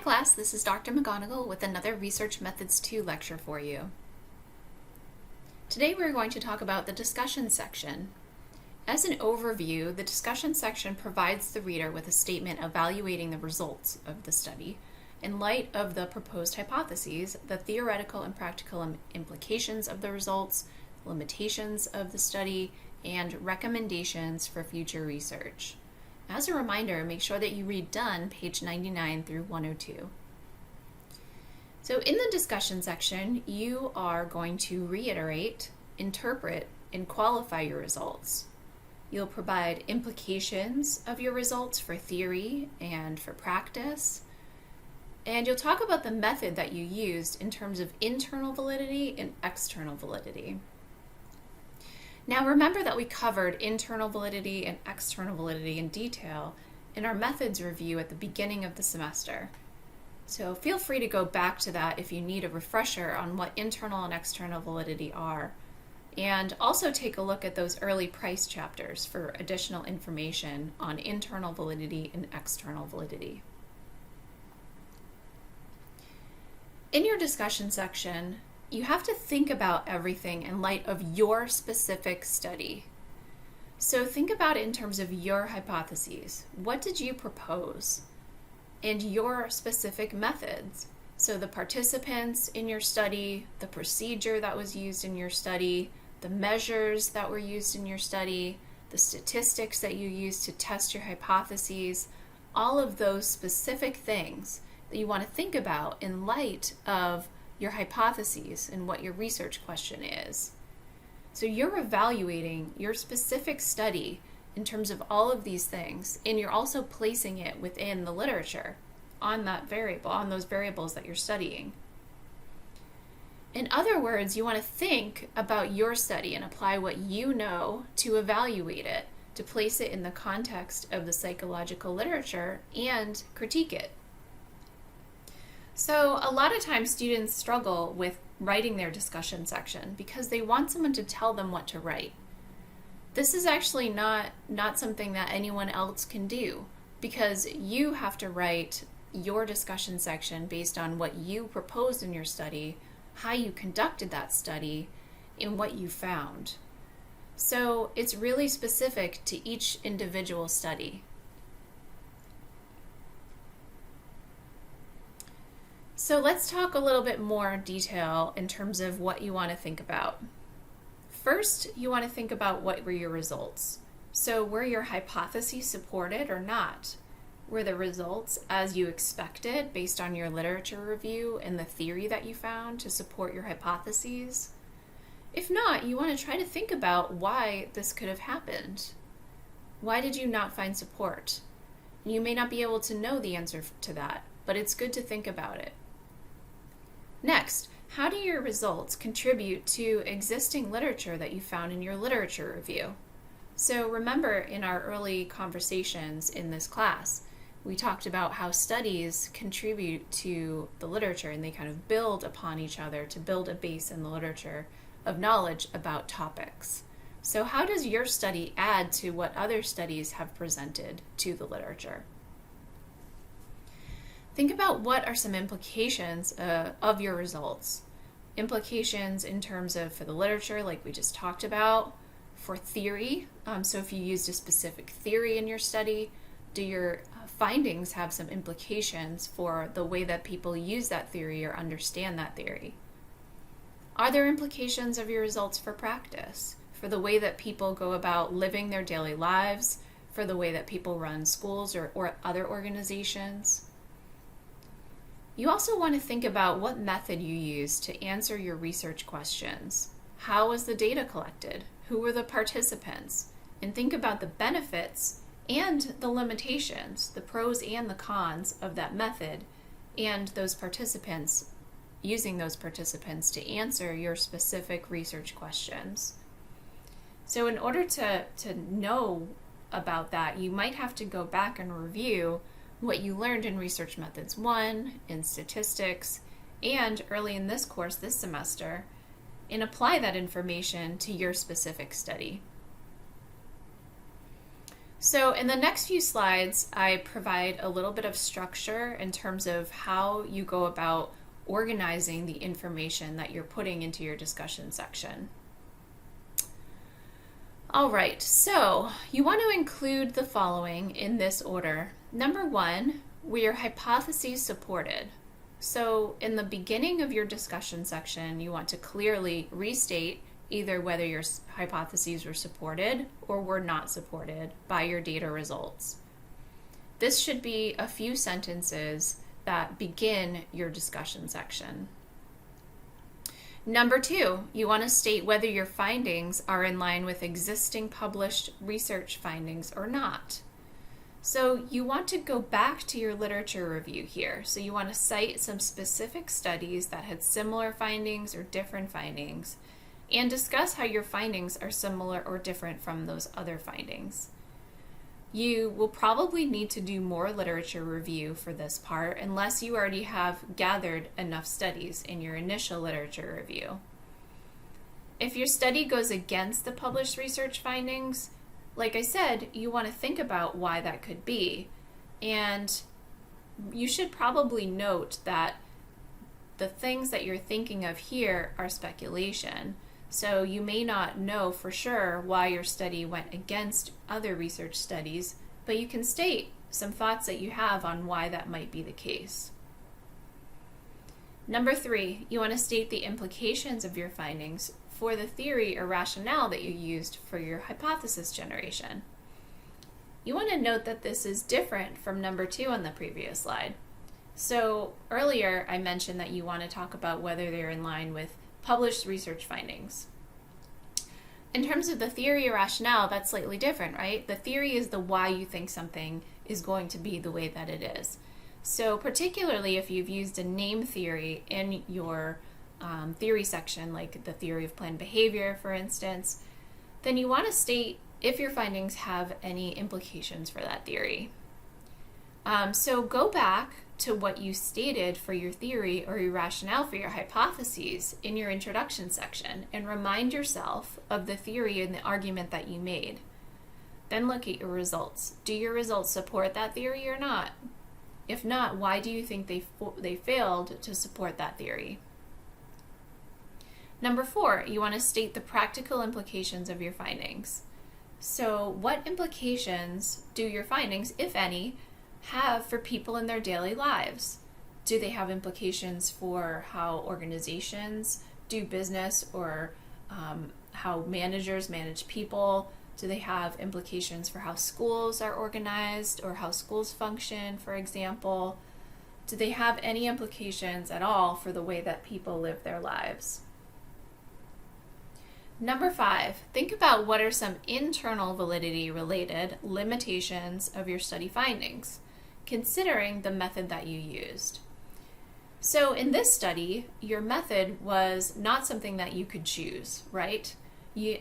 class, this is Dr. McGonigal with another Research Methods 2 lecture for you. Today we're going to talk about the discussion section. As an overview, the discussion section provides the reader with a statement evaluating the results of the study in light of the proposed hypotheses, the theoretical and practical implications of the results, limitations of the study, and recommendations for future research. As a reminder, make sure that you read done page 99 through 102. So in the discussion section, you are going to reiterate, interpret, and qualify your results. You'll provide implications of your results for theory and for practice. And you'll talk about the method that you used in terms of internal validity and external validity. Now remember that we covered internal validity and external validity in detail in our methods review at the beginning of the semester. So feel free to go back to that if you need a refresher on what internal and external validity are. And also take a look at those early Price chapters for additional information on internal validity and external validity. In your discussion section, you have to think about everything in light of your specific study. So think about it in terms of your hypotheses. What did you propose? And your specific methods. So the participants in your study, the procedure that was used in your study, the measures that were used in your study, the statistics that you used to test your hypotheses, all of those specific things that you want to think about in light of your hypotheses and what your research question is. So you're evaluating your specific study in terms of all of these things, and you're also placing it within the literature on that variable, on those variables that you're studying. In other words, you want to think about your study and apply what you know to evaluate it, to place it in the context of the psychological literature and critique it. So a lot of times students struggle with writing their discussion section because they want someone to tell them what to write. This is actually not something that anyone else can do, because you have to write your discussion section based on what you proposed in your study, how you conducted that study, and what you found. So it's really specific to each individual study. So let's talk a little bit more detail in terms of what you want to think about. First, you want to think about what were your results. So were your hypotheses supported or not? Were the results as you expected based on your literature review and the theory that you found to support your hypotheses? If not, you want to try to think about why this could have happened. Why did you not find support? You may not be able to know the answer to that, but it's good to think about it. Next, how do your results contribute to existing literature that you found in your literature review? So remember, in our early conversations in this class, we talked about how studies contribute to the literature and they kind of build upon each other to build a base in the literature of knowledge about topics. So how does your study add to what other studies have presented to the literature? Think about what are some implications of your results. Implications in terms of for the literature, like we just talked about, for theory. So if you used a specific theory in your study, do your findings have some implications for the way that people use that theory or understand that theory? Are there implications of your results for practice, for the way that people go about living their daily lives, for the way that people run schools or other organizations? You also want to think about what method you used to answer your research questions. How was the data collected? Who were the participants? And think about the benefits and the limitations, the pros and the cons of that method, and those participants, using those participants to answer your specific research questions. So in order to know about that, you might have to go back and review what you learned in Research Methods 1, in statistics, and early in this course this semester, and apply that information to your specific study. So in the next few slides, I provide a little bit of structure in terms of how you go about organizing the information that you're putting into your discussion section. All right, so you want to include the following in this order. Number one, were your hypotheses supported? So in the beginning of your discussion section, you want to clearly restate either whether your hypotheses were supported or were not supported by your data results. This should be a few sentences that begin your discussion section. Number two, you want to state whether your findings are in line with existing published research findings or not. So you want to go back to your literature review here. So you want to cite some specific studies that had similar findings or different findings, and discuss how your findings are similar or different from those other findings. You will probably need to do more literature review for this part unless you already have gathered enough studies in your initial literature review. If your study goes against the published research findings, like I said, you want to think about why that could be. And you should probably note that the things that you're thinking of here are speculation. So you may not know for sure why your study went against other research studies, but you can state some thoughts that you have on why that might be the case. Number three, you want to state the implications of your findings for the theory or rationale that you used for your hypothesis generation. You want to note that this is different from number two on the previous slide. So earlier I mentioned that you want to talk about whether they're in line with published research findings. In terms of the theory or rationale, that's slightly different, right? The theory is the why you think something is going to be the way that it is. So particularly if you've used a name theory in your theory section, like the theory of planned behavior, for instance, then you want to state if your findings have any implications for that theory. So go back to what you stated for your theory or your rationale for your hypotheses in your introduction section and remind yourself of the theory and the argument that you made. Then look at your results. Do your results support that theory or not? If not, why do you think they failed to support that theory? Number four, you want to state the practical implications of your findings. So what implications do your findings, if any, have for people in their daily lives? Do they have implications for how organizations do business or how managers manage people? Do they have implications for how schools are organized or how schools function, for example? Do they have any implications at all for the way that people live their lives? Number five, think about what are some internal validity related limitations of your study findings, considering the method that you used. So in this study, your method was not something that you could choose, right?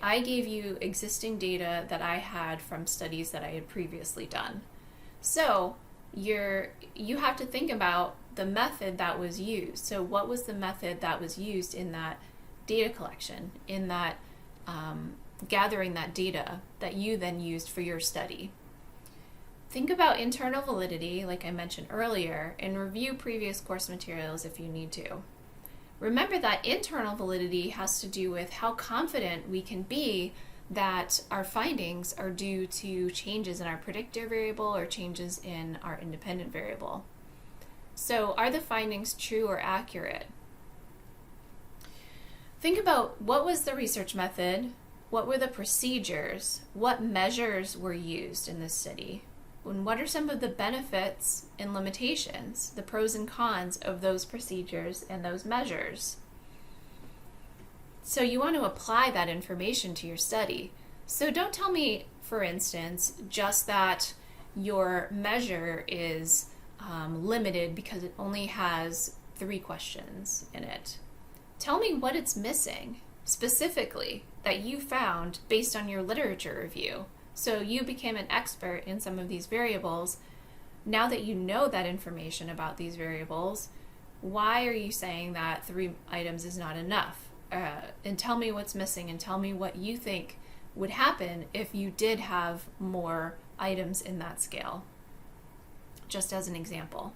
I gave you existing data that I had from studies that I had previously done. So you have to think about the method that was used. So what was the method that was used in that data collection, in that gathering that data that you then used for your study? Think about internal validity, like I mentioned earlier, and review previous course materials if you need to. Remember that internal validity has to do with how confident we can be that our findings are due to changes in our predictor variable or changes in our independent variable. So are the findings true or accurate? Think about what was the research method, what were the procedures, what measures were used in this study, and what are some of the benefits and limitations, the pros and cons of those procedures and those measures. So you want to apply that information to your study. So don't tell me, for instance, just that your measure is limited because it only has 3 questions in it. Tell me what it's missing specifically that you found based on your literature review. So you became an expert in some of these variables. Now that you know that information about these variables, why are you saying that 3 items is not enough? And tell me what's missing and tell me what you think would happen if you did have more items in that scale, just as an example.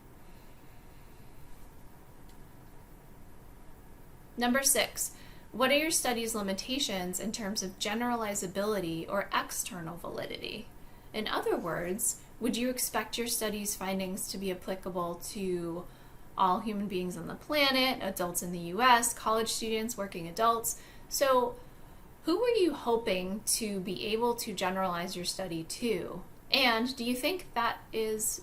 Number 6, what are your study's limitations in terms of generalizability or external validity? In other words, would you expect your study's findings to be applicable to all human beings on the planet, adults in the US, college students, working adults? So who were you hoping to be able to generalize your study to? And do you think that is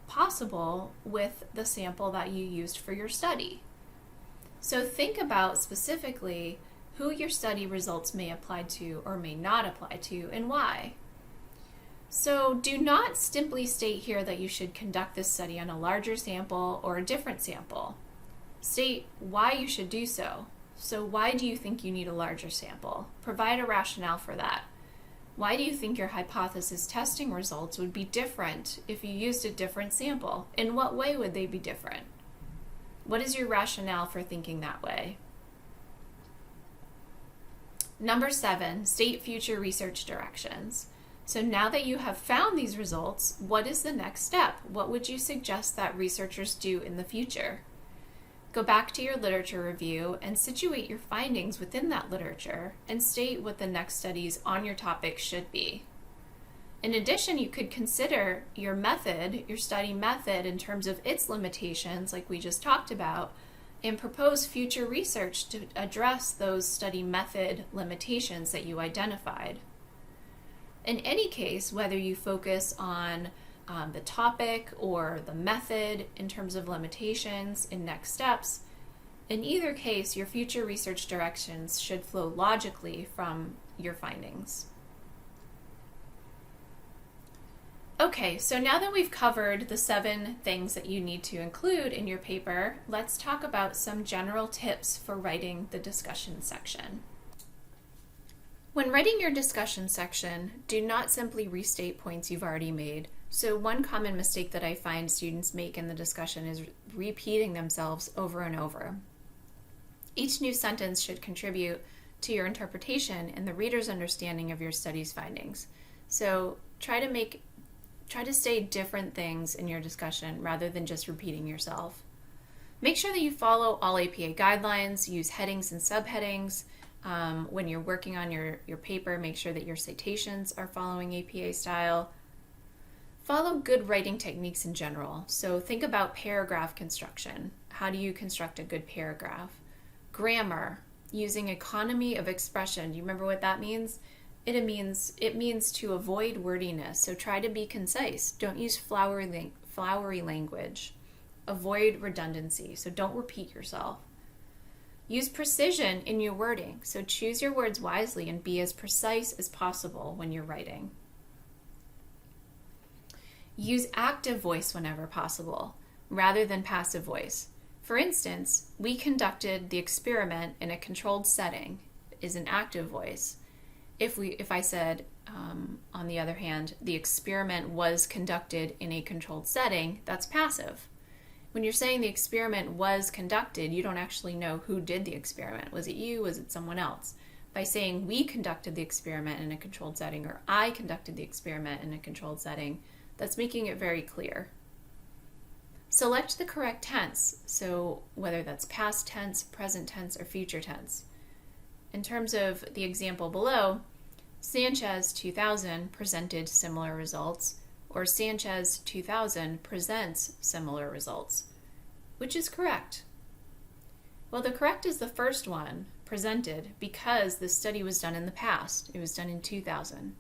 possible with the sample that you used for your study? So think about specifically who your study results may apply to or may not apply to, and why. So do not simply state here that you should conduct this study on a larger sample or a different sample. State why you should do so. So why do you think you need a larger sample? Provide a rationale for that. Why do you think your hypothesis testing results would be different if you used a different sample? In what way would they be different? What is your rationale for thinking that way? Number 7, state future research directions. So now that you have found these results, what is the next step? What would you suggest that researchers do in the future? Go back to your literature review and situate your findings within that literature and state what the next studies on your topic should be. In addition, you could consider your method, your study method, in terms of its limitations, like we just talked about, and propose future research to address those study method limitations that you identified. In any case, whether you focus on the topic or the method in terms of limitations and next steps, in either case, your future research directions should flow logically from your findings. Okay, so now that we've covered the 7 things that you need to include in your paper, let's talk about some general tips for writing the discussion section. When writing your discussion section, do not simply restate points you've already made. So one common mistake that I find students make in the discussion is repeating themselves over and over. Each new sentence should contribute to your interpretation and the reader's understanding of your study's findings. So try to say different things in your discussion rather than just repeating yourself. Make sure that you follow all APA guidelines, use headings and subheadings. When you're working on your paper, make sure that your citations are following APA style. Follow good writing techniques in general. So think about paragraph construction. How do you construct a good paragraph? Grammar, using economy of expression. Do you remember what that means? It means to avoid wordiness. So try to be concise. Don't use flowery language. Avoid redundancy. So don't repeat yourself. Use precision in your wording. So choose your words wisely and be as precise as possible when you're writing. Use active voice whenever possible, rather than passive voice. For instance, we conducted the experiment in a controlled setting is an active voice. If I said, on the other hand, the experiment was conducted in a controlled setting, that's passive. When you're saying the experiment was conducted, you don't actually know who did the experiment. Was it you? Was it someone else? By saying we conducted the experiment in a controlled setting or I conducted the experiment in a controlled setting, that's making it very clear. Select the correct tense, so whether that's past tense, present tense, or future tense. In terms of the example below, Sanchez 2000 presented similar results, or Sanchez 2000 presents similar results. Which is correct? Well, the correct is the first one, presented, because the study was done in the past. It was done in 2000.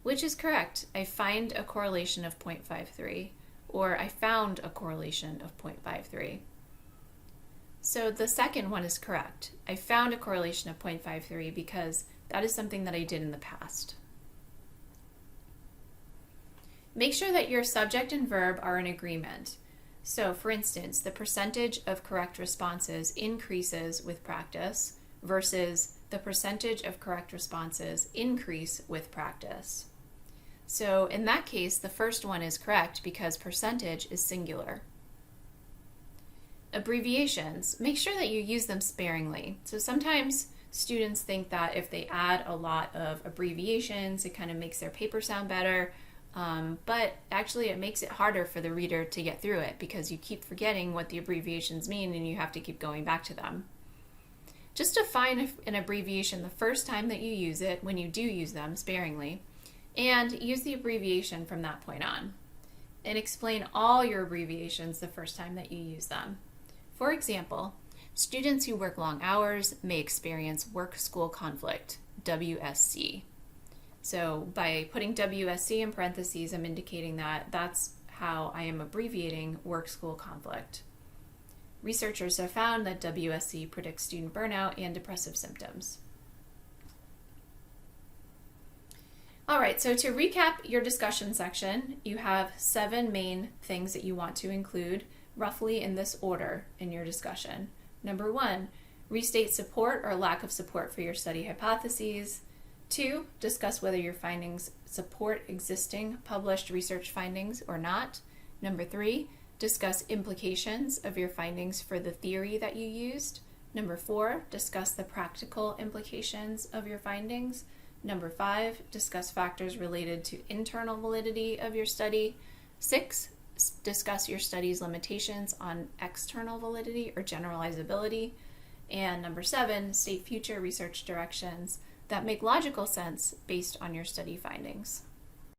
Which is correct? I find a correlation of 0.53, or I found a correlation of 0.53. So the second one is correct. I found a correlation of 0.53 because that is something that I did in the past. Make sure that your subject and verb are in agreement. So, for instance, the percentage of correct responses increases with practice versus the percentage of correct responses increase with practice. So, in that case, the first one is correct because percentage is singular. Abbreviations, make sure that you use them sparingly. So sometimes Students think that if they add a lot of abbreviations, it kind of makes their paper sound better. But actually, it makes it harder for the reader to get through it because you keep forgetting what the abbreviations mean and you have to keep going back to them. Just define an abbreviation the first time that you use it, when you do use them sparingly, and use the abbreviation from that point on. And explain all your abbreviations the first time that you use them. For example, students who work long hours may experience work-school conflict, WSC. So by putting WSC in parentheses, I'm indicating that that's how I am abbreviating work-school conflict. Researchers have found that WSC predicts student burnout and depressive symptoms. All right, so to recap your discussion section, you have 7 main things that you want to include, roughly in this order in your discussion. Number 1, restate support or lack of support for your study hypotheses. 2, discuss whether your findings support existing published research findings or not. Number 3, discuss implications of your findings for the theory that you used. Number 4, discuss the practical implications of your findings. Number 5, discuss factors related to internal validity of your study. 6, discuss your study's limitations on external validity or generalizability. And number 7, state future research directions that make logical sense based on your study findings.